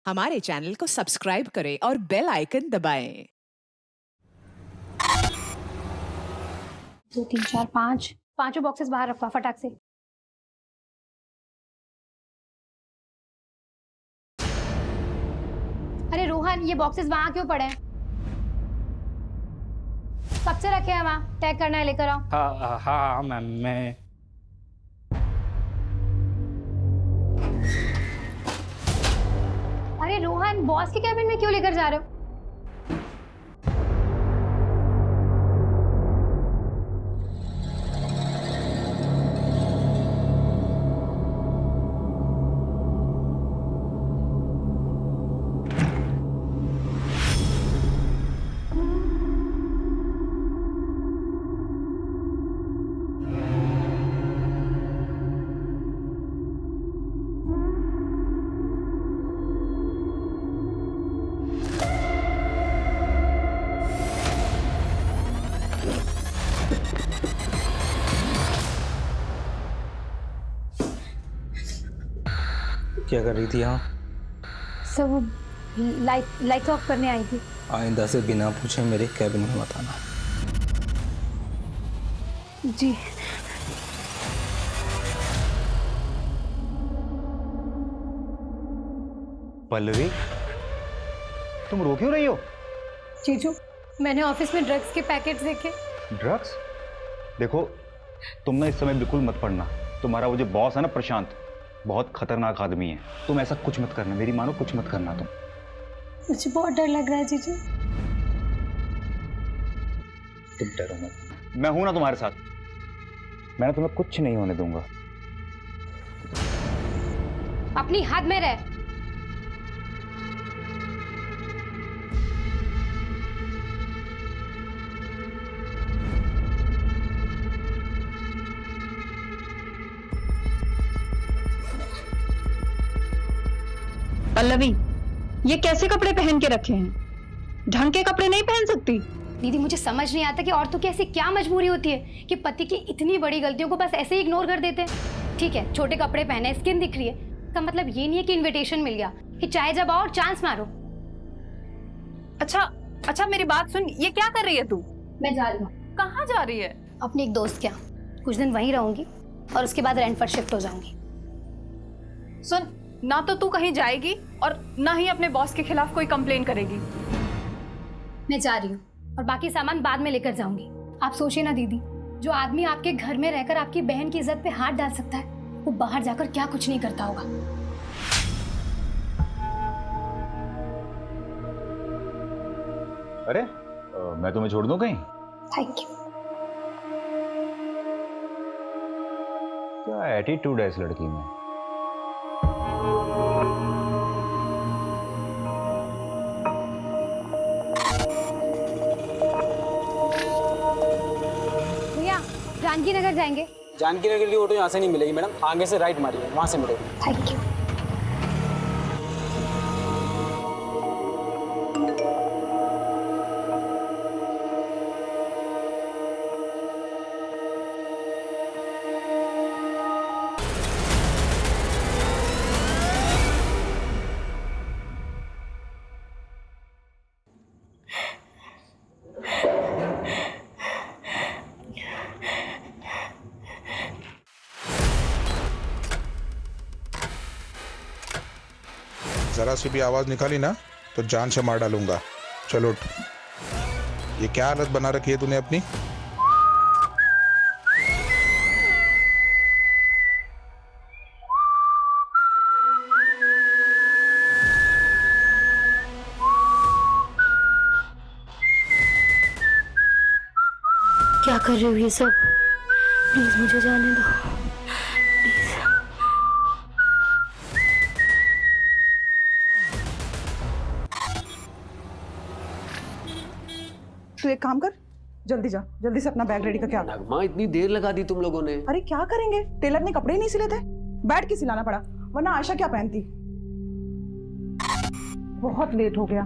हमारे चैनल को सब्सक्राइब करें और बेल आइकन दबाएं। 2 3 4 5 पांचों बॉक्सेस बाहर रखवा फटाक से। अरे रोहन, ये बॉक्सेस वहां क्यों पड़े हैं? कब से रखे हैं वहां? पैक करना है, लेकर आओ। हाँ हाँ मैम, मैं अरे रोहन, बॉस के कैबिन में क्यों लेकर जा रहे हो? क्या कर रही थी यहाँ? सब लाइट ऑफ करने आई थी। आइंदा से बिना पूछे मेरे कैबिन में मत आना। जी। पल्लवी, तुम रो क्यों रही हो? जीजू, मैंने ऑफिस में ड्रग्स के पैकेट्स देखे। ड्रग्स? देखो, तुम ना इस समय बिल्कुल मत पढ़ना। तुम्हारा वो जो बॉस है ना प्रशांत, बहुत खतरनाक आदमी है। तुम ऐसा कुछ मत करना, मेरी मानो, कुछ मत करना तुम। मुझे बहुत डर लग रहा है जीजू। तुम डरो मत, मैं हूं ना तुम्हारे साथ। मैं तुम्हें कुछ नहीं होने दूंगा। अपनी हद में रह। पल्लवी, ये कैसे कपड़े पहन के रखे हैं? ढंग के कपड़े नहीं पहन सकती? दीदी, मुझे समझ नहीं आता कि औरतों की ऐसी क्या मजबूरी होती है कि पति की इतनी बड़ी गलतियों को बस ऐसे ही इग्नोर कर देते हैं। ठीक है, छोटे कपड़े पहने, स्किन दिख रही है, इसका मतलब ये नहीं है कि इनविटेशन मिल गया कि चाहे जब आओ और चांस मारो। अच्छा मेरी बात सुन, ये क्या कर रही है तू? मैं जा रही हूँ। कहाँ जा रही है? अपने एक दोस्त के यहाँ कुछ दिन वहीं रहूंगी और उसके बाद रेंट पर शिफ्ट हो जाऊंगी। सुन, ना तो तू कहीं जाएगी और ना ही अपने बॉस के खिलाफ कोई कंप्लेन करेगी। मैं जा रही हूँ और बाकी सामान बाद में लेकर जाऊंगी। आप सोचिए ना दीदी, जो आदमी आपके घर में रहकर आपकी बहन की इज्जत पे हाथ डाल सकता है, वो बाहर जाकर क्या कुछ नहीं करता होगा। अरे मैं तुम्हें छोड़ दूं कहीं? Thank you. क्या एटीट्यूड है इस लड़की में। भैया, जानकी नगर जाएंगे? जानकी नगर की ऑटो यहाँ से नहीं मिलेगी मैडम, आगे से राइट मारिए, वहाँ से मिलेगी। Thank you. जरा सी भी आवाज निकाली ना तो जान से मार डालूंगा। चलो उठ। ये क्या हालत बना रखी है तूने अपनी? क्या कर रही हो ये सब? प्लीज मुझे जाने दो, प्लीज। तू एक काम कर, जल्दी जा, जल्दी से अपना बैग रेडी करके आ। नगमा, इतनी देर लगा दी तुम लोगों ने। अरे क्या करेंगे, टेलर ने कपड़े ही नहीं सिले थे, बैठ के सिलाना पड़ा, वरना आशा क्या पहनती। बहुत लेट हो गया।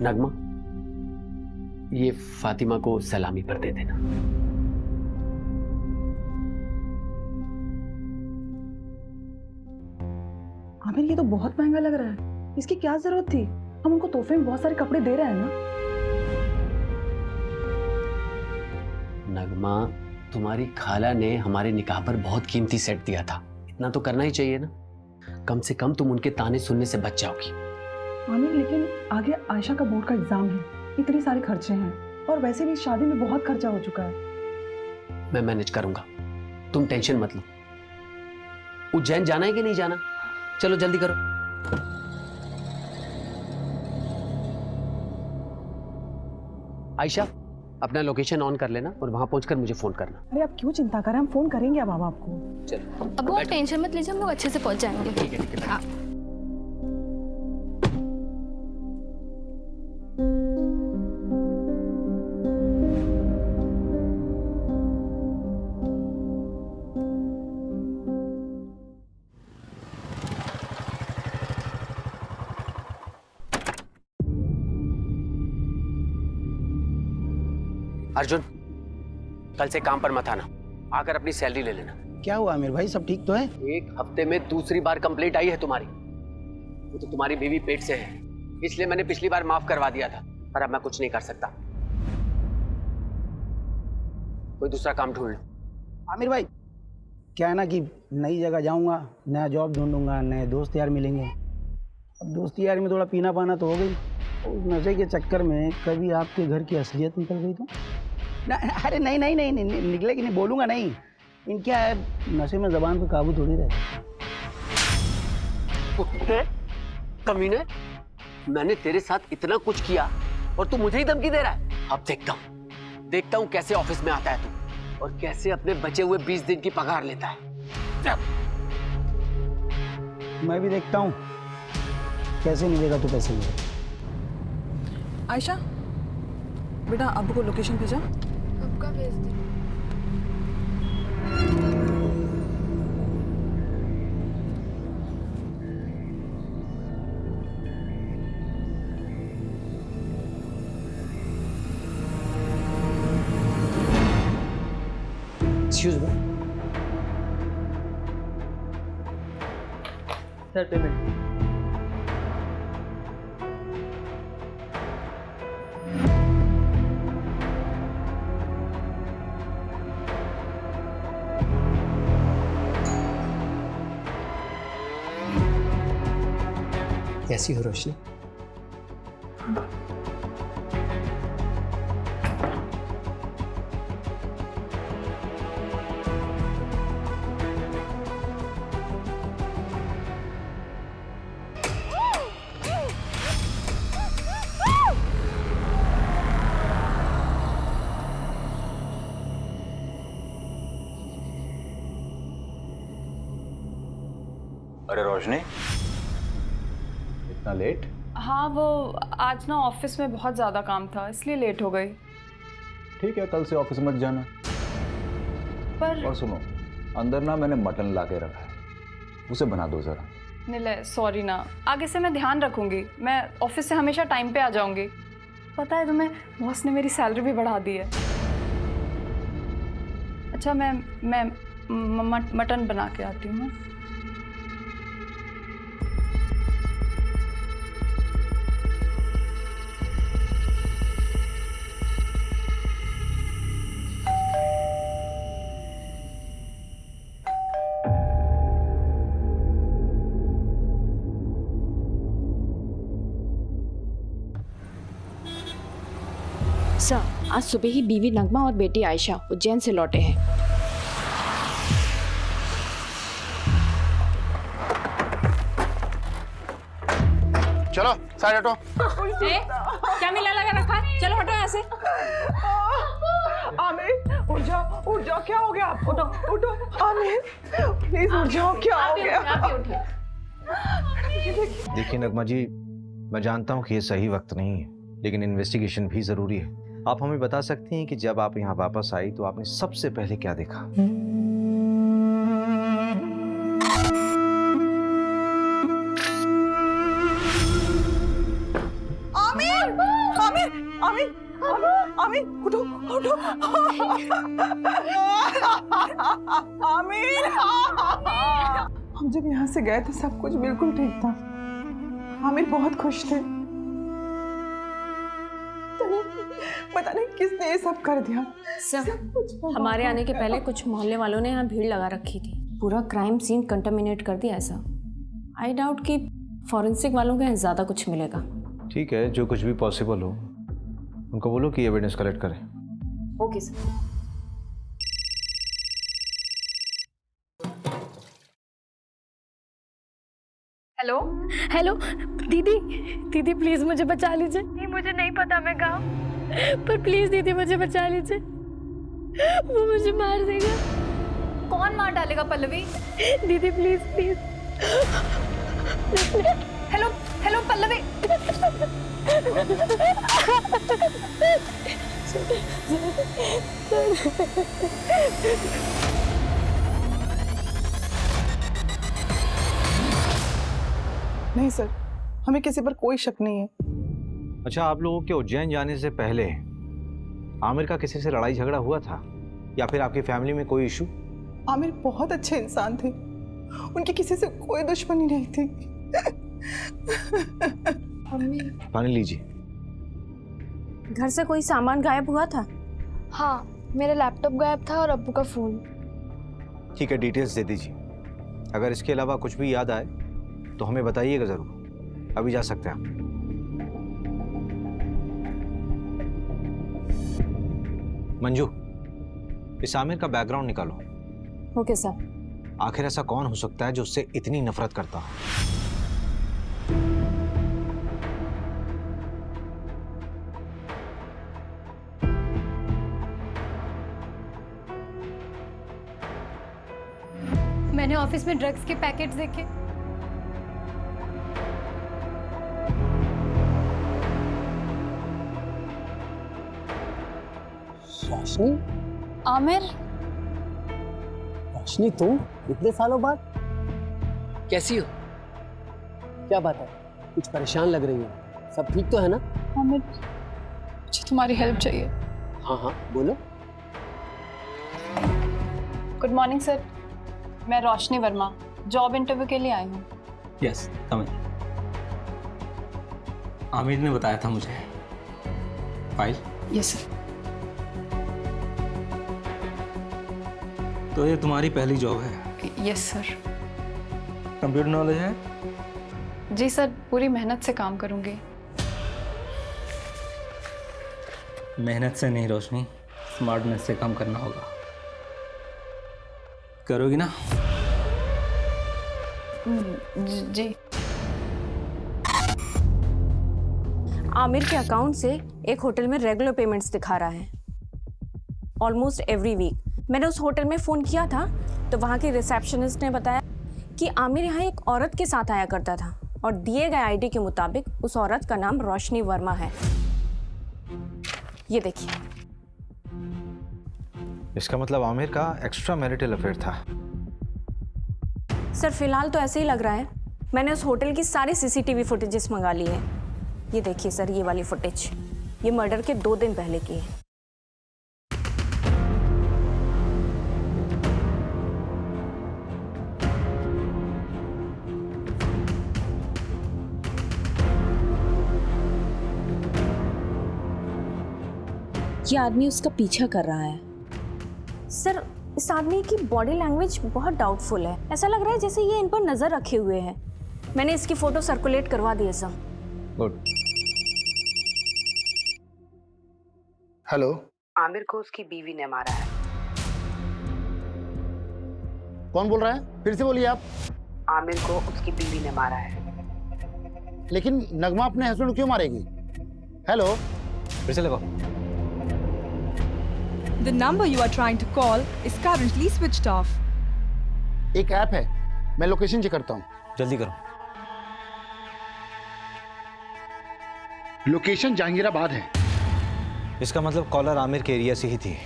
नगमा, ये फातिमा को सलामी पर दे देना। आमिर ये तो बहुत महंगा लग रहा है, इसकी क्या जरूरत थी? हम उनको तोहफे में बहुत सारे कपड़े दे रहे हैं ना। नगमा, तुम्हारी खाला ने हमारे निकाह पर बहुत कीमती सेट दिया था, इतना तो करना ही चाहिए ना। कम से कम तुम उनके ताने सुनने से बच जाओगी। आमिर लेकिन आगे आयशा का बोर्ड का एग्जाम है, इतने सारे खर्चे हैं और वैसे भी शादी में बहुत खर्चा हो चुका है। मैं मैनेज करूंगा, तुम टेंशन मत लो। उज्जैन जाना है कि नहीं जाना? चलो जल्दी करो। आयशा, अपना लोकेशन ऑन कर लेना और वहां पहुंचकर मुझे फोन करना। अरे आप क्यों चिंता करें, हम फोन करेंगे अब आपको। चलो अब आप टेंशन मत लीजिए, हम लोग अच्छे से पहुंच जाएंगे। ठीक है, ठीक है। हाँ। अर्जुन, कल से काम पर मत आना, आकर अपनी सैलरी ले लेना। क्या हुआ आमिर भाई, सब ठीक तो है? एक हफ्ते में दूसरी बार कंप्लेंट आई है तुम्हारी। वो तो तुम्हारी बीवी पेट से है, इसलिए मैंने पिछली बार माफ करवा दिया था, पर अब मैं कुछ नहीं कर सकता। कोई दूसरा काम ढूंढ लो। आमिर भाई, क्या है ना कि नई जगह जाऊंगा, नया जॉब ढूंढूंगा, नए दोस्त यार मिलेंगे। अब दोस्ती यार में थोड़ा पीना पाना तो हो गई, उस नशे के चक्कर में कभी आपके घर की असलियत निकल गई तो ना। अरे नहीं नहीं नहीं, नहीं निकलेगी नहीं, बोलूँगा नहीं। इन क्या है, नशे में जबान पे काबू थोड़ी रहता। कुत्ते, कमीने, मैंने तेरे साथ इतना कुछ किया और तू मुझे ही धमकी दे रहा है। अब देखता हूँ कैसे ऑफिस में आता है तू और कैसे अपने बचे हुए 20 दिन की पगार लेता है। मैं भी देखता हूँ कैसे मिलेगा तो पैसे मिलेगा। आयशा बेटा, अब्बू को लोकेशन भेजा? कब का भेज दी? Excuse me sir payment. कैसी हो रोशनी? अरे रोशनी, इतना लेट? हाँ, वो आज ना ऑफिस में बहुत ज़्यादा काम था, इसलिए लेट हो गई। ठीक है, कल से ऑफिस मत जाना। पर और सुनो, अंदर ना मैंने मटन ला के रखा है, उसे बना दो जरा। निलय, सॉरी ना, आगे से मैं ध्यान रखूंगी। मैं ऑफिस से हमेशा टाइम पे आ जाऊंगी। पता है तुम्हें, बॉस ने मेरी सैलरी भी बढ़ा दी है। अच्छा, मैं मटन बना के आती हूँ। सर, आज सुबह ही बीवी नगमा और बेटी आयशा उज्जैन से लौटे हैं। चलो साइड हटो। क्या मिला लगा रखा है? चलो हटो यहाँ से। आमिर उठ जाओ, क्या हो गया आपको? उठो आमिर, प्लीज उठ जाओ, क्या हो गया? देखिए नगमा जी, मैं जानता हूँ कि ये सही वक्त नहीं है, लेकिन इन्वेस्टिगेशन भी जरूरी है। आप हमें बता सकती हैं कि जब आप यहाँ वापस आई तो आपने सबसे पहले क्या देखा? आमिर आमिर आमिर आमिर, उठो उठो। आमिर हम जब यहाँ से गए थे सब कुछ बिल्कुल ठीक था। आमिर बहुत खुश थे। पता नहीं किसने ये सब कर दिया। सर, हमारे आने के पहले कुछ मोहल्ले वालों ने यहाँ भीड़ लगा रखी थी। पूरा क्राइम सीन कंटामिनेट कर दिया ऐसा। आई डाउट कि फॉरेंसिक वालों के यहाँ ज़्यादा कुछ मिलेगा। ठीक है, जो कुछ भी पॉसिबल हो उनको बोलो कि एविडेंस कलेक्ट करें। Okay sir. हेलो हेलो दीदी, दीदी प्लीज मुझे बचा लीजिए। नहीं मुझे नहीं पता मैं कहाँ हूँ, पर प्लीज दीदी मुझे बचा लीजिए, वो मुझे मार देगा। कौन मार डालेगा पल्लवी? दीदी please please. Hello hello Pallavi. नहीं सर, हमें किसी पर कोई शक नहीं है। अच्छा, आप लोगों के उज्जैन जाने से पहले आमिर का किसी से लड़ाई झगड़ा हुआ था या फिर आपकी फैमिली में कोई इशू? आमिर बहुत अच्छे इंसान थे, उनकी किसी से कोई दुश्मनी नहीं थी। पानी लीजिए। घर से कोई सामान गायब हुआ था? हाँ, मेरा लैपटॉप गायब था और अब्बू का फोन। ठीक है, डिटेल्स दे दीजिए। अगर इसके अलावा कुछ भी याद आए तो हमें बताइएगा जरूर। अभी जा सकते हैं आप। मंजू, इस आमिर का बैकग्राउंड निकालो। Okay sir. आखिर ऐसा कौन हो सकता है जो उससे इतनी नफरत करता हो? मैंने ऑफिस में ड्रग्स के पैकेट्स देखे। रोशनी? आमिर? रोशनी तुम इतने सालों बाद कैसी हो? क्या बात है, कुछ परेशान लग रही हो। सब ठीक तो है ना? आमिर, मुझे तुम्हारी हेल्प चाहिए। हाँ हाँ बोलो। गुड मॉर्निंग सर, मैं रोशनी वर्मा जॉब इंटरव्यू के लिए आई हूँ। यस, आमिर ने बताया था मुझे। फाइल? Yes sir. तो ये तुम्हारी पहली जॉब है? Yes sir. कंप्यूटर नॉलेज है? जी सर, पूरी मेहनत से काम करूँगी। मेहनत से नहीं रोशनी, स्मार्टनेस से काम करना होगा। करोगी ना? जी। आमिर के अकाउंट से एक होटल में रेगुलर पेमेंट्स दिखा रहा है, ऑलमोस्ट एवरी वीक। मैंने उस होटल में फ़ोन किया था तो वहाँ के रिसेप्शनिस्ट ने बताया कि आमिर यहाँ एक औरत के साथ आया करता था और दिए गए आईडी के मुताबिक उस औरत का नाम रोशनी वर्मा है। ये देखिए। इसका मतलब आमिर का एक्स्ट्रा मैरिटल अफेयर था। सर फिलहाल तो ऐसे ही लग रहा है। मैंने उस होटल की सारी सीसीटीवी फुटेजेस मंगा ली है। ये देखिए सर, ये वाली फुटेज, ये मर्डर के 2 दिन पहले की है। ये आदमी उसका पीछा कर रहा है। सर, इस आदमी की बॉडी लैंग्वेज बहुत डाउटफुल है। ऐसा लग रहा है जैसे ये इन पर नजर रखे हुए है। मैंने इसकी फोटो सर्कुलेट करवा दी है सर। गुड। हेलो। आमिर को उसकी बीवी ने मारा है। कौन बोल रहा है? फिर से बोलिए आप। आमिर को उसकी बीवी ने मारा है। लेकिन नगमा अपने हस्बैंड को क्यों मारेगी? हेलो। फिर से लगाओ। The number you are trying to call is currently switched off. एक ऐप है, मैं लोकेशन चेक करता हूँ। जल्दी करो। लोकेशन जहांगीराबाद है। इसका मतलब कॉलर आमिर के एरिया से ही थी।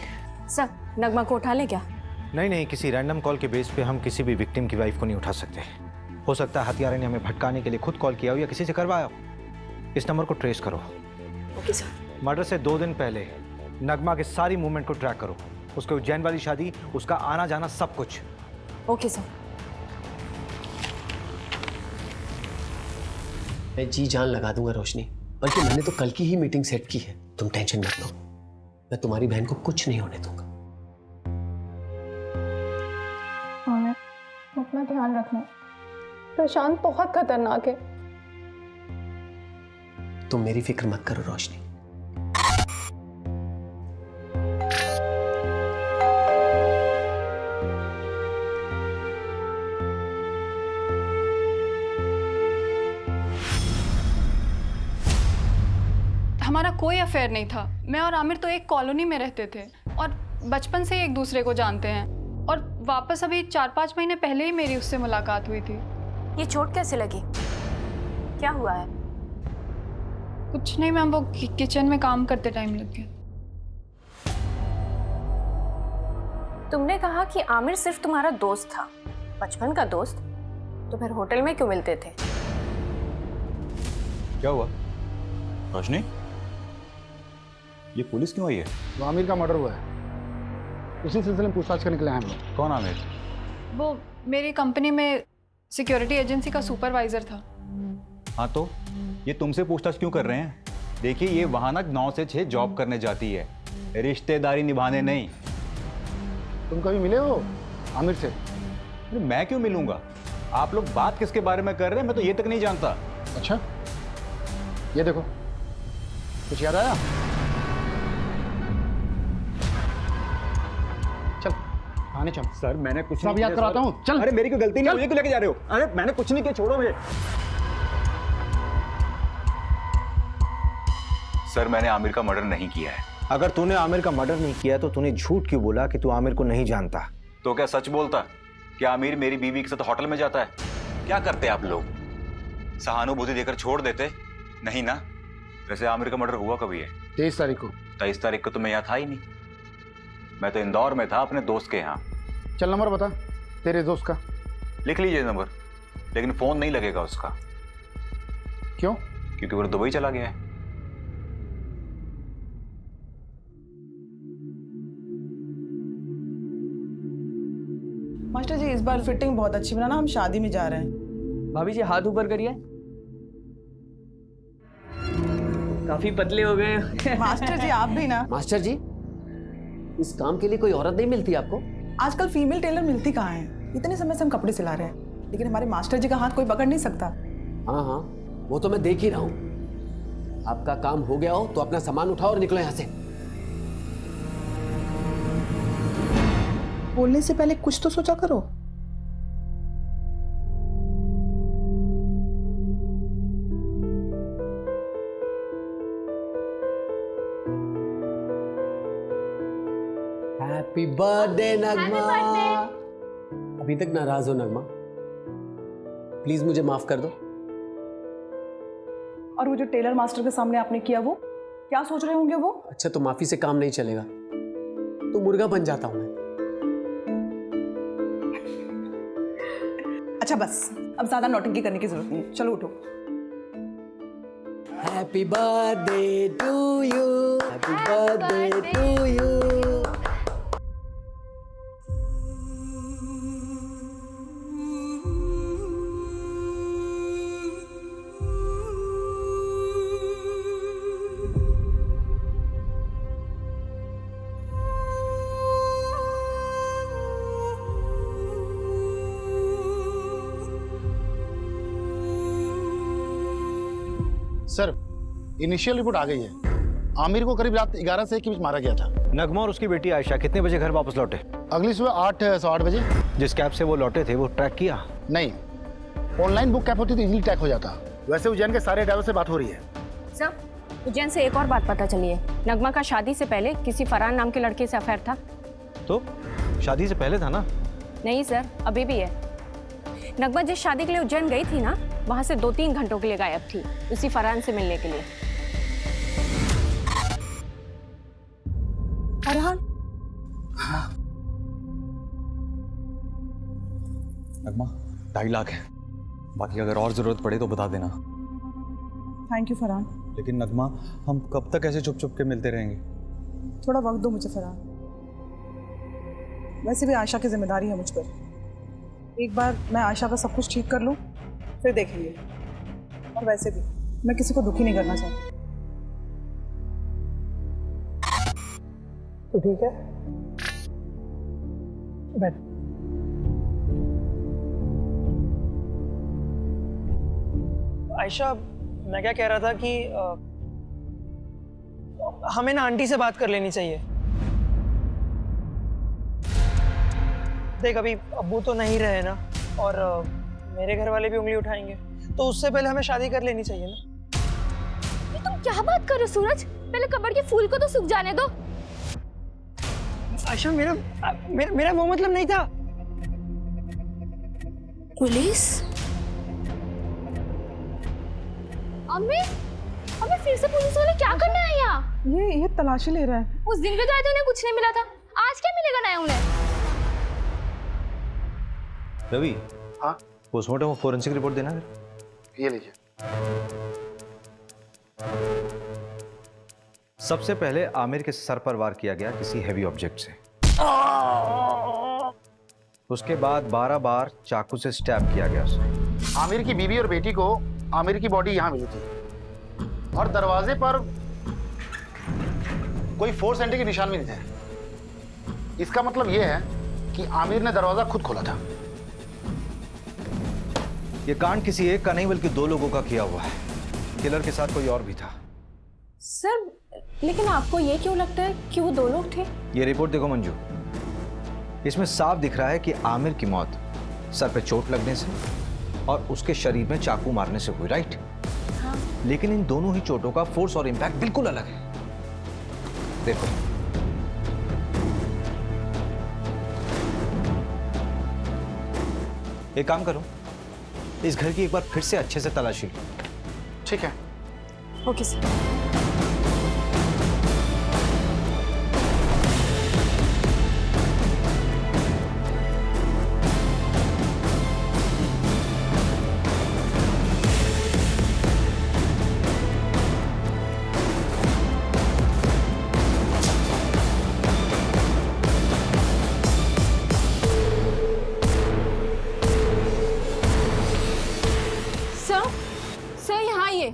सर, नगमा को उठा ले क्या? नहीं, किसी रैंडम कॉल के बेस पे हम किसी भी विक्टिम की वाइफ को नहीं उठा सकते। हो सकता है हत्यारे ने हमें भटकाने के लिए खुद कॉल किया हो या किसी से करवाया हो। इस नंबर को ट्रेस करो। Okay sir. मर्डर से 2 दिन पहले नगमा के सारी मूवमेंट को ट्रैक करो। उसके उज्जैन वाली शादी, उसका आना जाना, सब कुछ। Okay sir. मैं जी जान लगा दूंगा रोशनी, बल्कि मैंने तो कल की ही मीटिंग सेट की है। तुम टेंशन मत लो, मैं तुम्हारी बहन को कुछ नहीं होने दूंगा। आमिर, अपना ध्यान रखना, प्रशांत बहुत खतरनाक है। तुम मेरी फिक्र मत करो रोशनी। हमारा कोई अफेयर नहीं था। मैं और आमिर तो एक कॉलोनी में रहते थे और बचपन से ही एक दूसरे को जानते हैं। और वापस अभी 4-5 महीने पहले ही मेरी उससे मुलाकात हुई थी। ये चोट कैसे लगी? क्या हुआ है? कुछ नहीं मैम, वो किचन में काम करते टाइम लग गया। तुमने कहा कि आमिर सिर्फ तुम्हारा दोस्त था, बचपन का दोस्त, तो फिर होटल में क्यों मिलते थे? क्या हुआ रोशनी? ये पुलिस क्यों आई है? वो आमिर का मर्डर हुआ है, उसी सिलसिले में पूछताछ करने के लिए आए हम लोग। कौन आमिर? वो मेरी कंपनी में सिक्योरिटी एजेंसी का सुपरवाइजर था। हाँ तो ये तुमसे पूछताछ क्यों कर रहे हैं? देखिए ये वहां ना 9 से 6 जॉब करने जाती है, रिश्तेदारी निभाने नहीं। तुम कभी मिले हो आमिर से? अरे मैं क्यों मिलूंगा? आप लोग बात किसके बारे में कर रहे हैं, मैं तो ये तक नहीं जानता। अच्छा, ये देखो, कुछ याद आया? चल आने चल। सर मैंने कुछ सब याद कराता हूँ, चल। अरे मेरी कोई गलती नहीं, मुझे क्यों लेके जा रहे हो? अरे मैंने कुछ नहीं किया, छोड़ो मुझे। सर मैंने आमिर का मर्डर नहीं किया है। अगर तूने आमिर का मर्डर नहीं किया तो तूने झूठ क्यों बोला कि तू आमिर को नहीं जानता? तो क्या सच बोलता? क्या आमिर मेरी बीवी के साथ होटल में जाता है? क्या करते आप लोग? सहानुभूति देकर छोड़ देते? नहीं ना। वैसे आमिर का मर्डर हुआ कभी है? 23 तारीख को। 23 तारीख को तो मैं यहाँ था ही नहीं, मैं तो इंदौर में था अपने दोस्त के यहाँ। चल नंबर बता तेरे दोस्त का। लिख लीजिए नंबर, लेकिन फोन नहीं लगेगा उसका। क्यों? क्योंकि वो दुबई चला गया है। मास्टर जी, इस बार फिटिंग बहुत अच्छी बनाना, हम शादी में जा रहे हैं। भाभी जी हाथ ऊपर करिए। काफी पतले हो गए। मास्टर जी आप भी ना। मास्टर जी, इस काम के लिए कोई औरत नहीं मिलती आपको? आजकल फीमेल टेलर मिलती कहाँ है? इतने समय से हम कपड़े सिला रहे हैं, लेकिन हमारे मास्टर जी का हाथ कोई पकड़ नहीं सकता। हाँ हाँ, वो तो मैं देख ही रहा हूँ। आपका काम हो गया हो तो अपना सामान उठाओ और निकलो यहाँ से। बोलने से पहले कुछ तो सोचा करो। हैप्पी बर्थडे नगमा। अभी तक नाराज हो नगमा? प्लीज मुझे माफ कर दो। और वो जो टेलर मास्टर के सामने आपने किया, वो क्या सोच रहे होंगे वो? अच्छा, तो माफी से काम नहीं चलेगा तो मुर्गा बन जाता हूं मैं। अच्छा बस, अब ज्यादा नौटंकी करने की जरूरत नहीं है, चलो उठो। Happy birthday to you, happy birthday to you. Sir, initial report आ गई है। आमिर को करीब रात 11 से 1 के बीच मारा गया था। नगमा और उसकी बेटी आयशा कितने बजे घर वापस लौटे? अगली सुबह 8-8:15 बजे। जिस कैब से वो लौटे थे वो ट्रैक किया? नहीं, ऑनलाइन बुक कैब होती तो इजीली ट्रैक हो जाता। वैसे उज्जैन के सारे ड्राइवर से बात हो रही है। सर, उज्जैन से एक और बात पता चली है। नगमा का शादी से पहले किसी फरहान नाम के लड़के से अफेयर था। तो शादी से पहले था ना? नहीं सर, अभी भी है। नगमा जिस शादी के लिए उज्जैन गई थी ना, वहां से 2-3 घंटों के लिए गायब थी, उसी फरहान से मिलने के लिए। फरहान? नगमा 2.5 लाख है, बाकी अगर और जरूरत पड़े तो बता देना। Thank you Farhan. लेकिन नगमा, हम कब तक ऐसे चुप चुप के मिलते रहेंगे? थोड़ा वक्त दो मुझे फरहान। वैसे भी आयशा की जिम्मेदारी है मुझ पर। एक बार मैं आयशा का सब कुछ ठीक कर लूँ, फिर देखेंगे। और वैसे भी मैं किसी को दुखी नहीं करना चाहती। तो ठीक है, बैठ। आयशा, मैं क्या कह रहा था कि हमें ना आंटी से बात कर लेनी चाहिए। देख, अभी अब्बू तो नहीं रहे ना, और मेरे घर वाले भी उंगली उठाएंगे, तो उससे पहले हमें शादी कर लेनी चाहिए ना। तुम क्या बात कर रहे हो सूरज? पहले कब्र के फूल को तो सूख जाने दो। आयशा, मेरा वो मतलब नहीं था। पुलिस? अम्मी फिर से पुलिस वाले क्या करने आए यहाँ? ये तलाशी ले रहा है। उस दिन भी तो आए थे, उन्हें कुछ नहीं मिला था। आज क्या मिलेगा नया उन्हें? रवि, हाँ पोस्टमार्टम और फोरेंसिक रिपोर्ट देना है। ये लीजिए। सबसे पहले आमिर के सर पर वार किया गया किसी हैवी ऑब्जेक्ट से। उसके बाद 12 बार चाकू से स्टैब किया गया उसे। आमिर की बीवी और बेटी को आमिर की बॉडी यहाँ मिली थी और दरवाजे पर कोई फोर्स एंट्री के निशान भी नहीं थे। इसका मतलब यह है कि आमिर ने दरवाजा खुद खोला था। ये कांड किसी एक का नहीं बल्कि 2 लोगों का किया हुआ है। किलर के साथ कोई और भी था। सर, लेकिन आपको ये क्यों लगता है कि वो 2 लोग थे? ये रिपोर्ट देखो मंजू, इसमें साफ दिख रहा है कि आमिर की मौत सर पे चोट लगने से और उसके शरीर में चाकू मारने से हुई, राइट? हाँ। लेकिन इन दोनों ही चोटों का फोर्स और इंपैक्ट बिल्कुल अलग है। देखो, एक काम करो, इस घर की एक बार फिर से अच्छे से तलाशी लो। ठीक है। Okay sir. सर यहाँ आइए।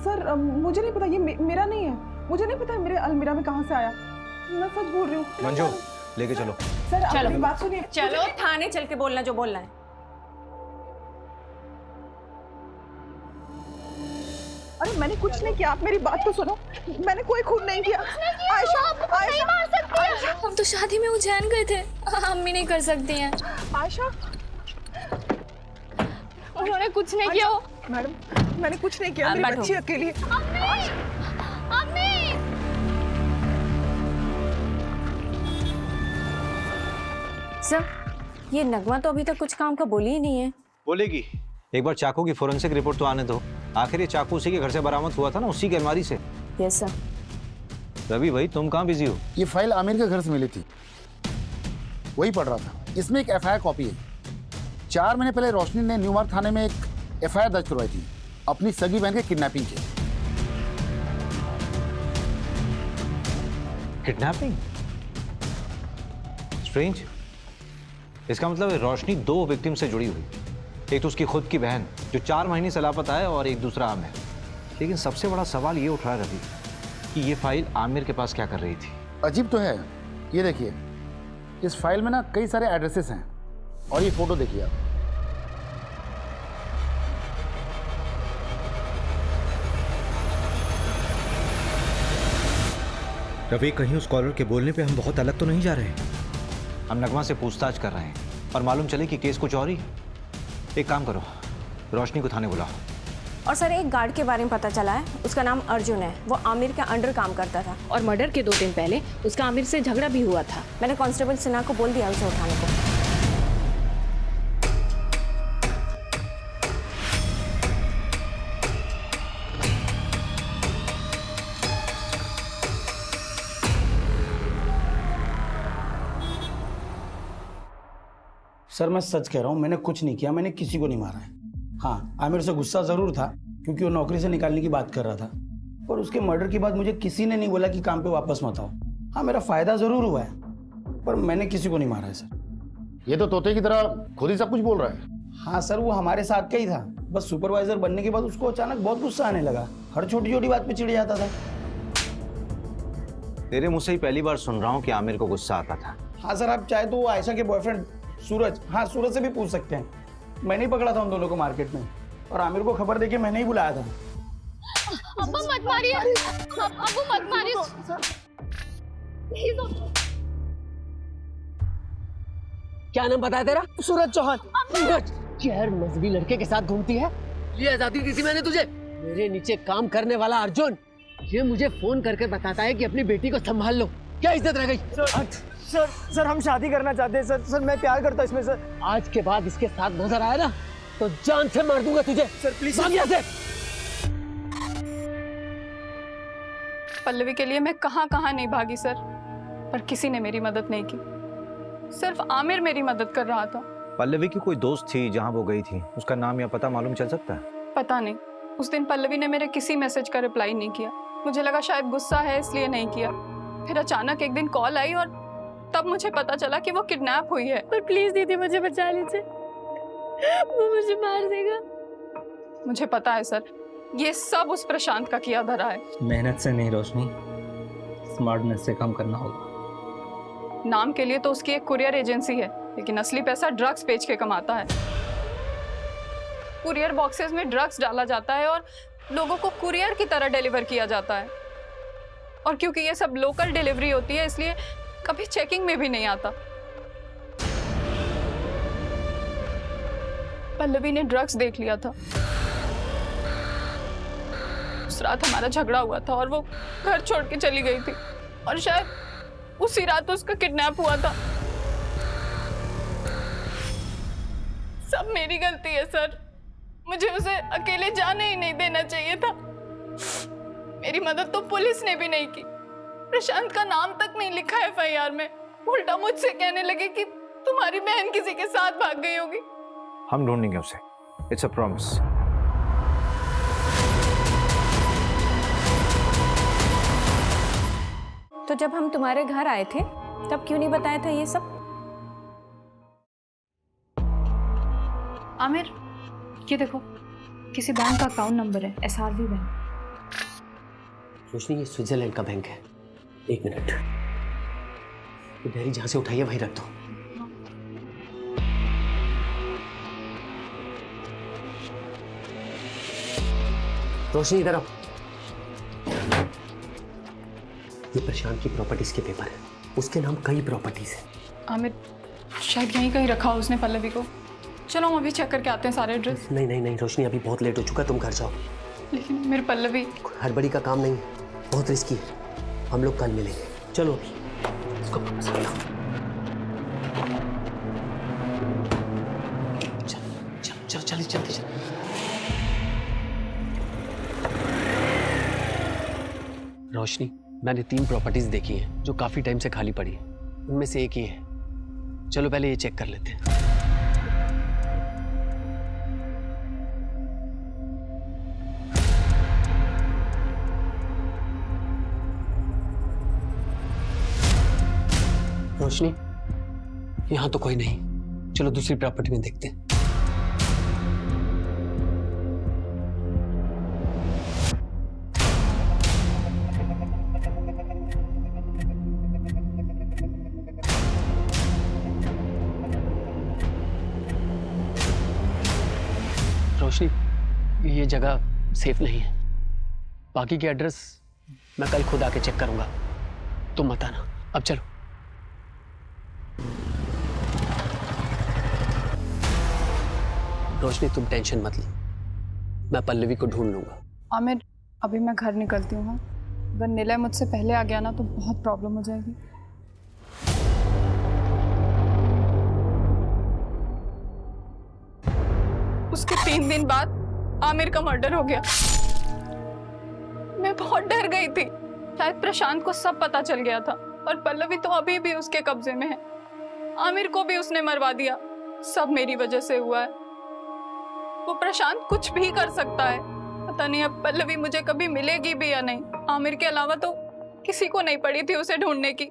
सर मुझे नहीं पता, ये मेरा नहीं है। मुझे नहीं पता मेरे अलमीरा में कहाँ से आया। मैं सच बोल रही हूँ। मंजू, लेके चलो। सर आप मेरी बात सुनिए। चलो थाने चल के बोलना जो बोलना है। अरे मैंने कुछ नहीं किया, आप मेरी बात तो सुनो। मैंने कोई खून नहीं किया। आयशा, नहीं मार सकती। हम तो शादी में उज्जैन गए थे, अम्मी नहीं कर सकती हैं। आयशा, उन्होंने कुछ नहीं किया। मैडम मैंने कुछ नहीं किया, मेरी बच्ची अकेली है। अम्मी! सर, ये नगमा तो अभी तक कुछ काम का बोली ही नहीं है। बोलेगी। एक बार चाकू की फोरेंसिक रिपोर्ट तो आने दो। आखिर ये चाकू उसी के घर से बरामद हुआ था ना, उसी की अलमारी से। Yes sir. रवि भाई, तुम कहाँ बिजी हो? ये फाइल आमिर के घर से मिली थी, वही पढ़ रहा था। इसमें एक एफआईआर कॉपी है। 4 महीने पहले रोशनी ने न्यू मार्ग थाने में एक एफआईआर दर्ज करवाई थी अपनी सगी बहन के किडनैपिंग की। किडनैपिंग? स्ट्रेंज। इसका मतलब रोशनी 2 विक्टिम से जुड़ी हुई। एक तो उसकी खुद की बहन जो 4 महीने से लापता है, और एक दूसरा आमिर। लेकिन सबसे बड़ा सवाल ये उठ रहा है रवि कि ये फाइल आमिर के पास क्या कर रही थी? अजीब तो है। ये देखिए, इस फाइल में ना कई सारे एड्रेसेस हैं, और ये फोटो देखिए आप। रवि, कहीं उस कॉलर के बोलने पे हम बहुत अलग तो नहीं जा रहे? हम नगमा से पूछताछ कर रहे हैं और मालूम चले कि केस कुछ और ही। एक काम करो, रोशनी को थाने बुलाओ। और सर, एक गार्ड के बारे में पता चला है, उसका नाम अर्जुन है। वो आमिर के अंडर काम करता था और मर्डर के 2 दिन पहले उसका आमिर से झगड़ा भी हुआ था। मैंने कांस्टेबल सिन्हा को बोल दिया उसे उठाने को। सर मैं सच कह रहा हूँ, मैंने कुछ नहीं किया, मैंने किसी को नहीं मारा है। हाँ, आमिर से गुस्सा ज़रूर था क्योंकि वो नौकरी से निकालने की बात कर रहा था, पर उसके मर्डर के बाद मुझे किसी ने नहीं बोला कि काम पे वापस मत आओ। हाँ, मेरा फ़ायदा ज़रूर हुआ है, पर मैंने किसी को नहीं मारा है सर। ये तो तोते की तरह खुद ही सब कुछ बोल रहा है। हाँ सर, वो हमारे साथ का ही था, बस सुपरवाइजर बनने के बाद उसको अचानक बहुत गुस्सा आने लगा, हर छोटी छोटी बात पे चिढ़ जाता था। तेरे मुंह से ही पहली बार सुन रहा हूँ कि आमिर को गुस्सा आता था। हाँ सर, आप चाहे तो वो आयशा के बॉयफ्रेंड सूरज, हाँ सूरज से भी पूछ सकते हैं। मैंने ही पकड़ा था उन दोनों को मार्केट में, और आमिर को खबर देके मैंने ही बुलाया था। अब्बा मत मारिए, अब्बू मत मारिए। क्या नाम बताया तेरा? सूरज चौहान। सूरज, गैर मजहबी लड़के के साथ घूमती है? ये आजादी दी थी मैंने तुझे। मेरे नीचे काम करने वाला अर्जुन ये मुझे फोन करके बताता है कि अपनी बेटी को संभाल लो। क्या इज्जत रह गई? सर हम शादी करना चाहते हैं सर। मैं प्यार करता हूँ इसमें सर। आज के बाद इसके साथ नजर आया ना तो जान से मार दूंगा तुझे। सर प्लीज भाग यहाँ से। पल्लवी के लिए मैं कहाँ कहाँ नहीं भागी सर, पर किसी ने मेरी मदद नहीं की। सिर्फ आमिर मेरी मदद कर रहा था। पल्लवी की कोई दोस्त थी जहां वो गई थी, उसका नाम या पता मालूम चल सकता है? पता नहीं, उस दिन पल्लवी ने मेरे किसी मैसेज का रिप्लाई नहीं किया। मुझे लगा शायद गुस्सा है इसलिए नहीं किया। फिर अचानक एक दिन कॉल आई और तब मुझे पता चला कि वो किडनैप हुई है। पर प्लीज दीदी मुझे बचा लीजिए, वो मुझे मार देगा। मुझे पता है सर, ये सब उस प्रशांत का किया धरा है। मेहनत से नहीं रोशनी, स्मार्टनेस से काम करना होगा। नाम के लिए तो उसकी एक कुरियर एजेंसी है, लेकिन असली पैसा ड्रग्स बेच के कमाता है। कुरियर बॉक्सेस में ड्रग्स डाला जाता है और लोगों को कुरियर की तरह डिलीवर किया जाता है। और क्योंकि ये सब लोकल डिलीवरी होती है इसलिए कभी चेकिंग में भी नहीं आता। पल्लवी ने ड्रग्स देख लिया था। उस रात हमारा झगड़ा हुआ था और वो घर छोड़ के चली गई थी, और शायद उसी रात उसका किडनैप हुआ था। सब मेरी गलती है सर, मुझे उसे अकेले जाने ही नहीं देना चाहिए था। मेरी मदद तो पुलिस ने भी नहीं की। प्रशांत का नाम तक नहीं लिखा एफआईआर में। उल्टा मुझसे कहने लगे कि तुम्हारी बहन किसी के साथ भाग गई होगी। हम ढूंढेंगे उसे, इट्स अ प्रॉमिस। तो जब हम तुम्हारे घर आए थे तब क्यों नहीं बताया था ये सब? आमिर, ये देखो, किसी बैंक का अकाउंट नंबर है, SRV बैंक। रोशनी, ये स्विट्जरलैंड का बैंक है। एक मिनट, ये डायरी जहां से उठाई है वहीं रख दो। रोशनी इधर आओ। ये प्रशांत की प्रॉपर्टीज के पेपर है, उसके नाम कई प्रॉपर्टीज है। आमिर, शायद यहीं कहीं रखा हो उसने पल्लवी को। चलो हम अभी चेक करके आते हैं सारे एड्रेस। नहीं नहीं नहीं रोशनी, अभी बहुत लेट हो चुका, तुम घर जाओ। लेकिन मेरे पल्लवी, हड़बड़ी का काम नहीं है, बहुत रिस्की है। हम लोग कल मिलेंगे। चलो अभी इसको वापस रख दो। चल जल्दी जल्दी चल। रोशनी, मैंने 3 प्रॉपर्टीज देखी हैं जो काफी टाइम से खाली पड़ी है। उनमें से एक ही है। चलो पहले ये चेक कर लेते हैं। रोशनी, यहां तो कोई नहीं। चलो दूसरी प्रॉपर्टी में देखते हैं। रोशनी, ये जगह सेफ नहीं है। बाकी के एड्रेस मैं कल खुद आके चेक करूंगा, तुम मत आना। अब चलो। रोशनी, तुम टेंशन मत लो, मैं पल्लवी को ढूंढ लूंगा। आमिर, अभी मैं घर निकलती हूँ। अगर निलय मुझसे पहले आ गया ना तो बहुत प्रॉब्लम हो जाएगी। उसके 3 दिन बाद आमिर का मर्डर हो गया। मैं बहुत डर गई थी, शायद प्रशांत को सब पता चल गया था, और पल्लवी तो अभी भी उसके कब्जे में है। आमिर को भी उसने मरवा दिया। सब मेरी वजह से हुआ है। वो प्रशांत कुछ भी कर सकता है। पता नहीं अब पल्लवी मुझे कभी मिलेगी भी या नहीं। आमिर के अलावा तो किसी को नहीं पड़ी थी उसे ढूंढने की।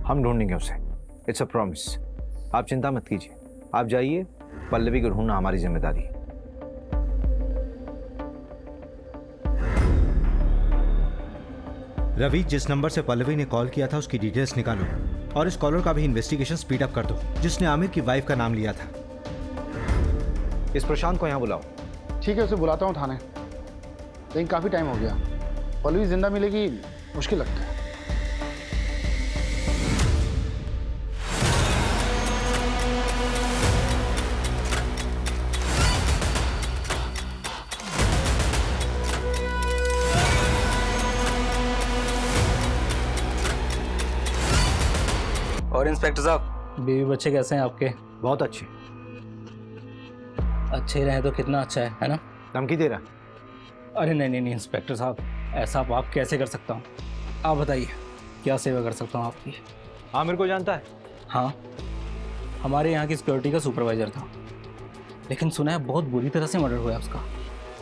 हम ढूंढेंगे उसे, इट्स अ प्रॉमिस। आप चिंता मत कीजिए, आप जाइए, पल्लवी को ढूंढना हमारी जिम्मेदारी है। रवि, जिस नंबर से पल्लवी ने कॉल किया था उसकी डिटेल्स निकालो और इस कॉलर का भी इन्वेस्टिगेशन स्पीड अप कर दो, जिसने आमिर की वाइफ का नाम लिया था। इस प्रशांत को यहाँ बुलाओ। ठीक है, उसे बुलाता हूँ थाने, लेकिन काफ़ी टाइम हो गया, पल्लवी जिंदा मिलेगी मुश्किल लगता है। और इंस्पेक्टर साहब, बीवी बच्चे कैसे हैं आपके? बहुत अच्छे। अच्छे रहे तो कितना अच्छा है ना? धमकी दे रहा? अरे नहीं नहीं नहीं इंस्पेक्टर साहब, ऐसा आप कैसे कर सकता हूँ? आप बताइए क्या सेवा कर सकता हूँ आपकी? आमिर को जानता है? हाँ, हमारे यहाँ की सिक्योरिटी का सुपरवाइजर था, लेकिन सुना है बहुत बुरी तरह से मर्डर हुआ है उसका।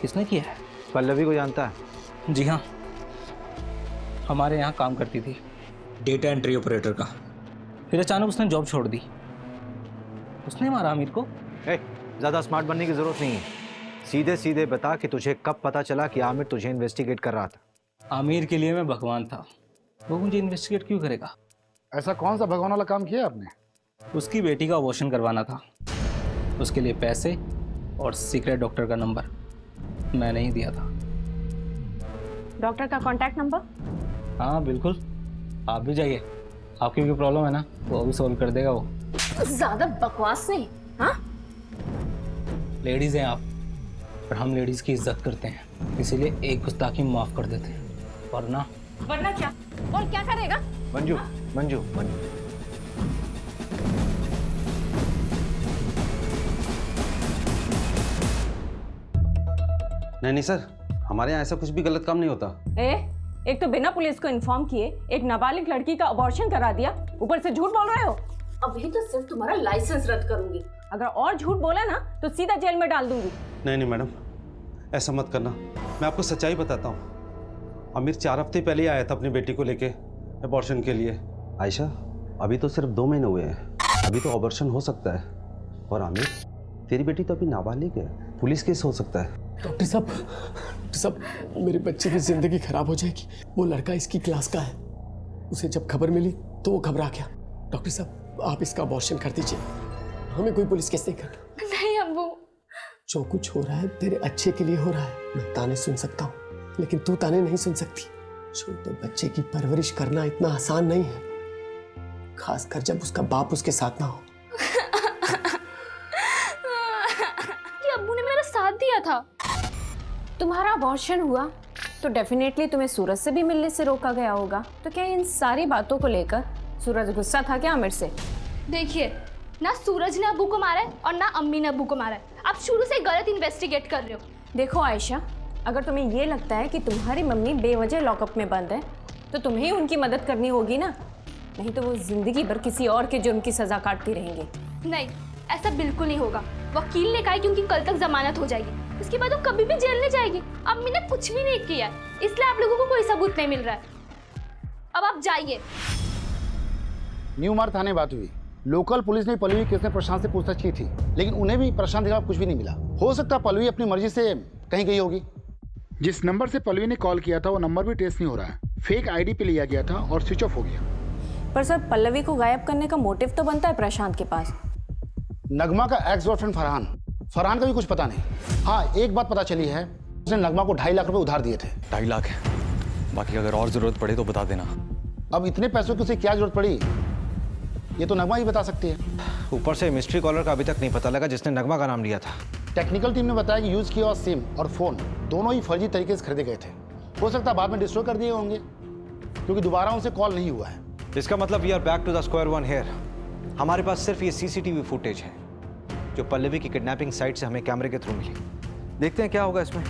किसने किया है? पल्लवी को जानता है? जी हाँ, हमारे यहाँ काम करती थी डेटा एंट्री ऑपरेटर का, फिर अचानक उसने जॉब छोड़ दी। उसने मारा आमिर को। ज़्यादा स्मार्ट बनने की ज़रूरत नहीं है, सीधे सीधे बता कि तुझे कब पता चला कि आमिर तुझे इन्वेस्टिगेट कर रहा था। आमिर के लिए मैं भगवान था, वो मुझे इन्वेस्टिगेट क्यों करेगा? ऐसा कौन सा भगवान वाला काम किया आपने? उसकी बेटी का अबॉर्शन करवाना था, उसके लिए पैसे और सीक्रेट डॉक्टर का नंबर मैंने ही दिया था। डॉक्टर का कॉन्टैक्ट नंबर? हाँ बिल्कुल, आप भी जाइए, आपकी भी प्रॉब्लम है ना, वो भी सॉल्व कर देगा वो। ज्यादा बकवास नहीं। हाँ, लेडीज हैं आप, पर हम लेडीज की इज्जत करते हैं, इसीलिए एक गुस्ताखी माफ कर देते हैं, वरना क्या? और क्या करेगा? मंजू, मंजू, मंजू, नहीं सर, हमारे यहाँ ऐसा कुछ भी गलत काम नहीं होता। एक तो बिना पुलिस को इन्फॉर्म किए एक नाबालिग लड़की का अबॉर्शन करा दिया, ऊपर से झूठ बोल रहे हो। अभी तो सिर्फ तुम्हारा लाइसेंस रद्द करूंगी, अगर और झूठ बोला ना तो सीधा जेल में डाल दूंगी। नहीं मैडम, ऐसा मत करना, मैं आपको सच्चाई बताता हूँ। आमिर 4 हफ्ते पहले ही आया था अपनी बेटी को लेके अबॉर्शन के लिए। आयशा, अभी तो सिर्फ 2 महीने हुए हैं, अभी तो अबॉर्शन हो सकता है। और आमिर, तेरी बेटी तो अभी नाबालिग है, पुलिस केस हो सकता है। डॉक्टर साहब, मेरे बच्चे की जिंदगी खराब हो जाएगी। वो लड़का इसकी क्लास का है, उसे जब खबर मिली तो वो घबरा गया। डॉक्टर साहब, आप इसका अबॉर्शन कर दीजिए, हमें कोई पुलिस केस नहीं करना। नहीं अब्बू, जो कुछ हो रहा है तेरे अच्छे के लिए हो रहा है। मैं ताने सुन सकता हूँ, लेकिन तू ताने नहीं सुन सकती। छोटे बच्चे की परवरिश करना इतना आसान नहीं है, खासकर जब उसका बाप उसके साथ ना हो। ये अब्बू ने मेरा साथ दिया था। तुम्हारा अबॉर्शन हुआ तो डेफिनेटली तुम्हें सूरज से भी मिलने से रोका गया होगा, तो क्या इन सारी बातों को लेकर सूरज गुस्सा था क्या आमिर से? देखिए, ना सूरज ने अब्बू को मारा है और ना अम्मी ने अब्बू को मारा है। आप शुरू से गलत इन्वेस्टिगेट कर रहे हो। देखो आयशा, अगर तुम्हें ये लगता है कि तुम्हारी मम्मी बेवजह लॉकअप में बंद है तो तुम्हें ही उनकी मदद करनी होगी ना, नहीं तो वो जिंदगी भर किसी और के जुर्म की सजा काटती रहेंगी। नहीं, ऐसा बिल्कुल नहीं होगा। वकील ने कहा कि उनकी कल तक जमानत हो जाएगी, उसके बाद वो कभी भी जेल नहीं जाएगी। अम्मी ने कुछ भी नहीं किया है, इसलिए आप लोगों को कोई सबूत नहीं मिल रहा है। अब आप जाइए। न्यू मार्ग थाने बात हुई, लोकल पुलिस ने पल्लवी केस में प्रशांत से पूछताछ की थी, लेकिन उन्हें भी प्रशांत के खिलाफ कुछ भी नहीं मिला। हो सकता है पल्लवी अपनी मर्जी से कहीं गई होगी। जिस नंबर से पल्लवी ने कॉल किया था वो नंबर भी ट्रेस नहीं हो रहा है, फेक आईडी पे लिया गया था और स्विच ऑफ हो गया। पर सर, पल्लवी को गायब करने का मोटिव तो बनता है प्रशांत के पास। नगमा का एक्स गर्लफ्रेंड फरहान का भी कुछ पता नहीं। हाँ, एक बात पता चली है, उसने नगमा को 2.5 लाख रुपए उधार दिए थे। 2.5 लाख है, बाकी अगर और जरूरत पड़े तो बता देना। अब इतने पैसों की उसे क्या जरूरत पड़ी, ये तो नगमा ही बता सकती है। ऊपर से मिस्ट्री कॉलर का अभी तक नहीं पता लगा जिसने नगमा का नाम लिया था। टेक्निकल टीम ने बताया कि यूज किया हुआ सिम और फोन दोनों ही फर्जी तरीके से खरीदे गए थे। हो सकता है बाद में डिस्ट्रॉय कर दिए होंगे, क्योंकि दोबारा उनसे कॉल नहीं हुआ है। इसका मतलब we are back to the square one here. हमारे पास सिर्फ ये सीसीटीवी फुटेज है जो पल्लवी की किडनैपिंग साइट से हमें कैमरे के थ्रू मिली। देखते हैं क्या होगा इसमें।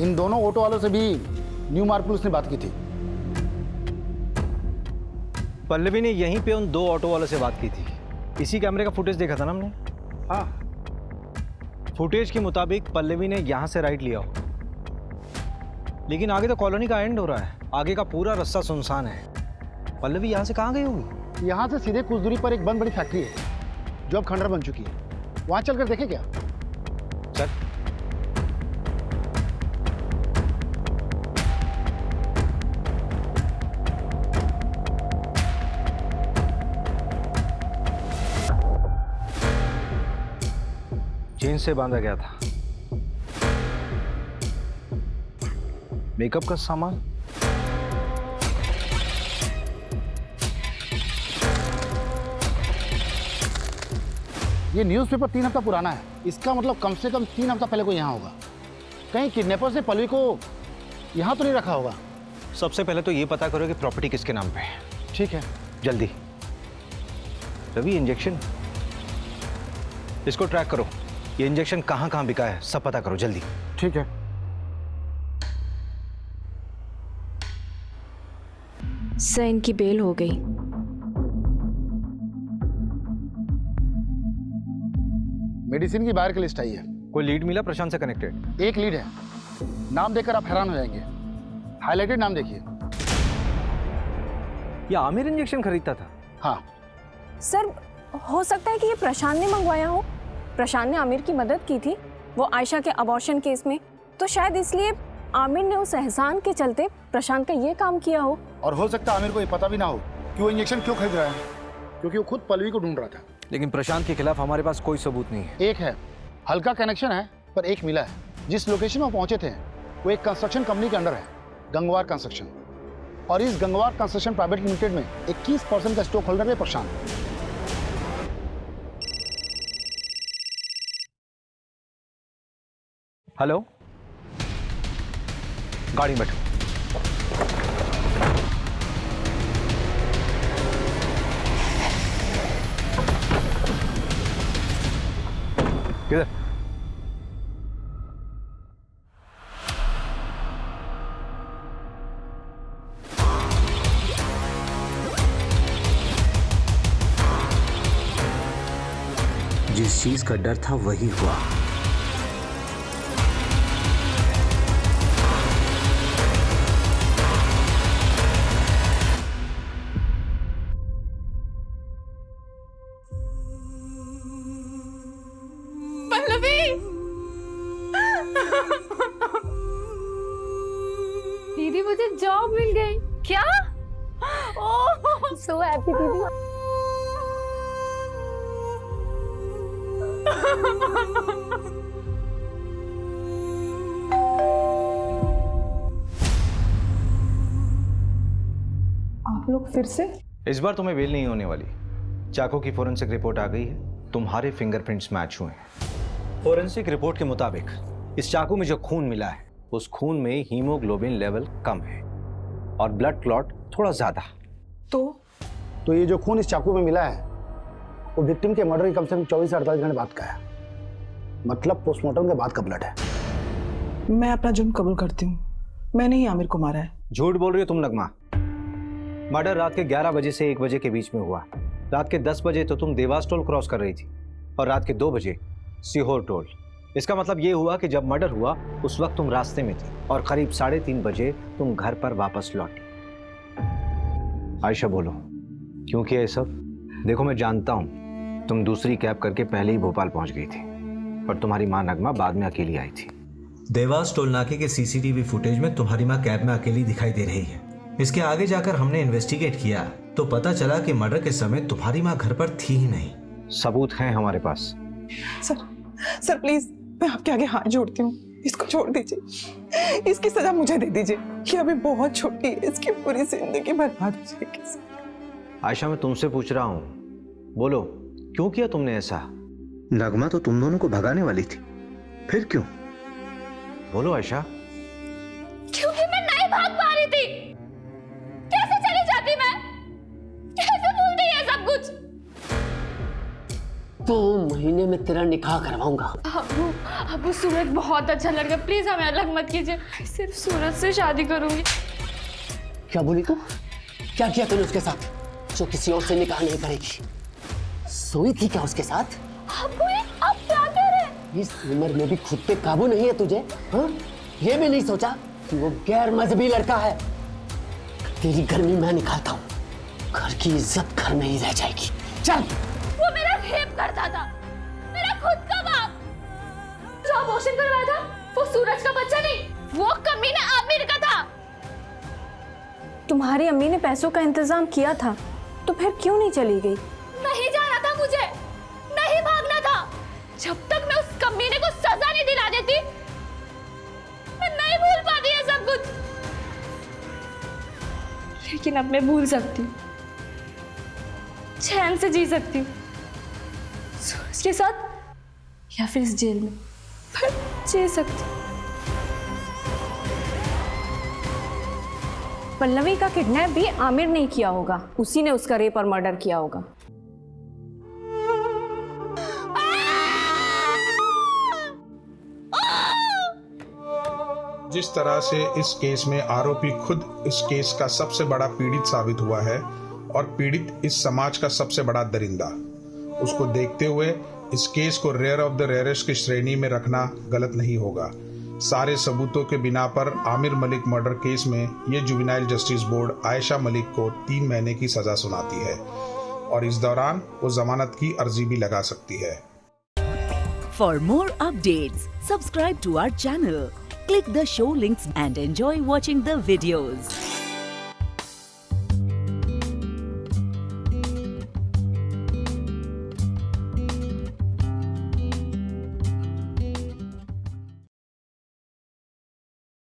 इन दोनों ऑटो वालों से भी न्यू मार्ग पुलिस ने बात की थी। पल्लवी ने यहीं पे उन 2 ऑटो वालों से बात की थी। इसी कैमरे का फुटेज देखा था ना हमने। हाँ, फुटेज के मुताबिक पल्लवी ने यहाँ से राइट लिया हो लेकिन आगे तो कॉलोनी का एंड हो रहा है, आगे का पूरा रास्ता सुनसान है। पल्लवी यहाँ से कहाँ गई होगी? यहाँ से सीधे कुछ दूरी पर एक बहुत बड़ी फैक्ट्री है जो अब खंडर बन चुकी है, वहाँ चलकर देखें क्या? चल। चेन से बांधा गया था। मेकअप का सामान, ये न्यूज़पेपर 3 हफ्ता पुराना है, इसका मतलब कम से कम 3 हफ्ता पहले कोई यहाँ होगा। कहीं किडनैपर्स ने पल्लवी को यहाँ तो नहीं रखा होगा। सबसे पहले तो ये पता करो कि प्रॉपर्टी किसके नाम पे है। ठीक है, जल्दी। रवि, इंजेक्शन, इसको ट्रैक करो। ये इंजेक्शन कहाँ कहाँ बिका है सब पता करो जल्दी। ठीक है। सर, इनकी बेल हो गई। मेडिसिन की बाहर की लिस्ट आई है। कोई लीड मिला प्रशांत से कनेक्टेड? एक लीड है, नाम देखकर आप हैरान हो जाएंगे। हाईलाइटेड नाम देखिए। ये आमिर इंजेक्शन खरीदता था? हाँ सर, हो सकता है कि ये प्रशांत ने मंगवाया हो। प्रशांत ने आमिर की मदद की थी वो आयशा के अबॉर्शन केस में, तो शायद इसलिए आमिर ने उस एहसान के चलते प्रशांत का ये काम किया हो। और हो सकता है आमिर को ये पता भी ना हो कि वो इंजेक्शन क्यों खरीद रहा है, क्योंकि वो खुद पल्लवी को ढूंढ रहा था। लेकिन प्रशांत के खिलाफ हमारे पास कोई सबूत नहीं है। एक है, हल्का कनेक्शन है, पर एक मिला है। जिस लोकेशन में पहुंचे थे वो एक कंस्ट्रक्शन कंपनी के अंडर है, गंगवार कंस्ट्रक्शन, और इस गंगवार कंस्ट्रक्शन प्राइवेट लिमिटेड में 21% का स्टॉक होल्डर है प्रशांत। हेलो, गाड़ी में बैठो। किधर? जिस चीज का डर था वही हुआ। दीदी, मुझे जॉब मिल गई। क्या? ओह, सो हैप्पी दीदी। आप लोग फिर से? इस बार तुम्हें बेल नहीं होने वाली। चाकू की फोरेंसिक रिपोर्ट आ गई है, तुम्हारे फिंगरप्रिंट्स मैच हुए हैं। फोरेंसिक रिपोर्ट के मुताबिक इस चाकू में जो खून मिला है उस खून में हीमोग्लोबिन लेवल कम है और ब्लड क्लॉट थोड़ा ज्यादा। तो ये जो खून इस चाकू में मिला है वो विक्टिम के मर्डर के कम से कम 24 से 48 घंटे बाद का है, मतलब पोस्टमार्टम के बाद का ब्लड है। मैं अपना जुर्म कबूल करती हूँ, मैंने ही आमिर को मारा है। झूठ बोल रही हो तुम नगमा। मर्डर रात के 11 बजे से 1 बजे के बीच में हुआ। रात के 10 बजे तो तुम देवास टोल क्रॉस कर रही थी और रात के 2 बजे सीहोर टोल। इसका मतलब ये हुआ कि जब मर्डर हुआ उस वक्त तुम रास्ते में थी और करीब 3:30 बजे तुम घर पर वापस लौटी। आयशा बोलो, क्यों किया ये सब? देखो, मैं जानता हूं तुम दूसरी कैब करके पहले ही भोपाल पहुंच गई थी और तुम्हारी मां नगमा बाद में अकेली आई थी। देवास टोल नाके के सीसीटीवी फुटेज में तुम्हारी मां कैब में अकेली दिखाई दे रही है। इसके आगे जाकर हमने इन्वेस्टिगेट किया तो पता चला कि मर्डर के समय तुम्हारी मां घर पर थी ही नहीं। सबूत हैं हमारे पास। सर प्लीज, मैं आपके आगे हाथ जोड़ती हूँ, इसको छोड़ दीजिए। इसकी सजा मुझे दे दीजिए। ये अभी बहुत छोटी है, इसकी पूरी जिंदगी बर्बाद हो जाएगी। आयशा, मैं तुमसे पूछ रहा हूँ, बोलो क्यों किया तुमने ऐसा? नगमा तो तुम दोनों को भगाने वाली थी, फिर क्यों? बोलो आयशा। क्योंकि मैं नहीं भाग पा रही थी। कैसे चली जाती मैं? कैसे भूलती है सब कुछ? 2 महीने में तेरा निकाह करवाऊंगा। अबू सूरज बहुत अच्छा लड़का, प्लीज हमें अलग मत कीजिए। सिर्फ सूरज से शादी करूंगी। क्या बोली तू? क्या किया तूने उसके साथ जो किसी और से निकाह नहीं करेगी? सोई थी क्या उसके साथ? आप क्या कह रहे हैं? इस उम्र में भी खुद पे काबू नहीं है तुझे? हाँ? ये भी नहीं सोचा कि वो गैर मजहबी लड़का है। तेरी गर्मी मैं निकालता हूँ, घर की इज्जत घर में ही रह जाएगी। चल। वो मेरा रेप करता था, मेरा खुद का बाप। जो अबॉर्शन करवाया था वो सूरज का बच्चा नहीं, वो कमीना आमिर का था। तुम्हारी अम्मी ने पैसों का इंतजाम किया था, तो फिर क्यों नहीं चली गई? नहीं जाना था मुझे, नहीं भागना था। जब तक मैं उस कमीने को सजा नहीं दिला देती, मैं नहीं भूल पाती है सब कुछ। लेकिन अब मैं भूल सकती हूँ, चैन से जी सकती हूँ, सूरज के साथ या फिर इस जेल में, पर जी सकती हूँ। पल्लवी का किडनैप भी आमिर ने किया होगा, उसी ने उसका रेप और मर्डर किया होगा। जिस तरह से इस केस में आरोपी खुद इस केस का सबसे बड़ा पीड़ित साबित हुआ है और पीड़ित इस समाज का सबसे बड़ा दरिंदा, उसको देखते हुए इस केस को रेयर ऑफ द रेयरेस्ट की श्रेणी में रखना गलत नहीं होगा। सारे सबूतों के बिना पर आमिर मलिक मर्डर केस में ये juvenile justice board Ayesha Malik को 3 महीने की सजा सुनाती है और इस दौरान वो जमानत की अर्जी भी लगा सकती है। For more updates, subscribe to our channel, click the show links and enjoy watching the videos.